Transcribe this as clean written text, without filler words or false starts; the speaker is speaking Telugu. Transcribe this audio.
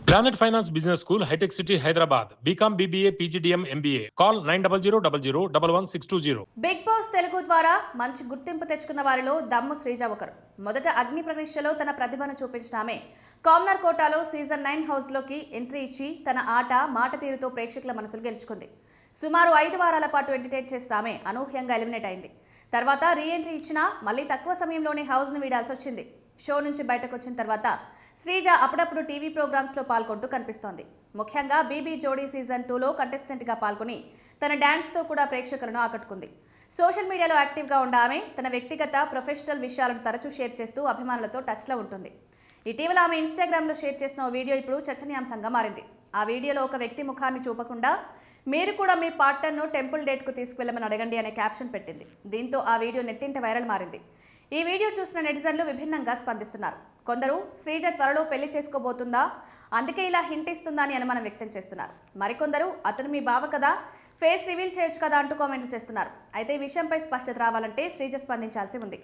Granite Finance Business School, High-Tech City, Hyderabad. BCom, BBA, PGDM, MBA. Call 900 Bigg Boss Telugu ద్వారా మంచి గుర్తింపు తెచ్చుకున్న వారిలో దమ్ము శ్రీజ ఒకరు. మొదట అగ్ని ప్రవేశంలో తన ప్రతిభను చూపించిన ఆమె కామ్నర్ కోటాలో సీజన్ 9 హౌస్లోకి ఎంట్రీ ఇచ్చి తన ఆట మాట తీరుతో ప్రేక్షకుల మనసులు గెలుచుకుంది. సుమారు 5 వారాల పాటు ఎంటర్టైన్ చేసిన ఆమె అనూహ్యంగా ఎలిమినేట్ అయింది. తర్వాత రీ ఎంట్రీ ఇచ్చినా మళ్ళీ తక్కువ సమయంలోనే హౌస్ను వీడాల్సి వచ్చింది. షో నుంచి బయటకు వచ్చిన తర్వాత శ్రీజ అప్పుడప్పుడు టీవీ ప్రోగ్రామ్స్లో పాల్గొంటూ కనిపిస్తోంది. ముఖ్యంగా బీబీ జోడీ సీజన్ 2లో కంటెస్టెంట్గా పాల్గొని తన డాన్స్తో కూడా ప్రేక్షకులను ఆకట్టుకుంది. సోషల్ మీడియాలో యాక్టివ్గా ఉన్న ఆమె తన వ్యక్తిగత ప్రొఫెషనల్ విషయాలను తరచూ షేర్ చేస్తూ అభిమానులతో టచ్లో ఉంటుంది. ఇటీవల ఆమె ఇన్స్టాగ్రామ్లో షేర్ చేసిన ఓ వీడియో ఇప్పుడు చర్చనీయాంశంగా మారింది. ఆ వీడియోలో ఒక వ్యక్తి ముఖాన్ని చూపకుండా మీరు కూడా మీ పార్ట్నర్ను టెంపుల్ డేట్కు తీసుకువెళ్లమని అడగండి అనే క్యాప్షన్ పెట్టింది. దీంతో ఆ వీడియో నెట్టింట వైరల్ మారింది. ఈ వీడియో చూసిన నెటిజన్లు విభిన్నంగా స్పందిస్తున్నారు. కొందరు శ్రీజ త్వరలో పెళ్లి చేసుకోబోతుందా, అందుకే ఇలా హింట్ ఇస్తుందా అని అనుమానం వ్యక్తం చేస్తున్నారు. మరికొందరు అతను మీ బావ కదా, ఫేస్ రివీల్ చేయొచ్చు కదా అంటూ కామెంట్లు చేస్తున్నారు. అయితే ఈ విషయంపై స్పష్టత రావాలంటే శ్రీజ స్పందించాల్సి ఉంది.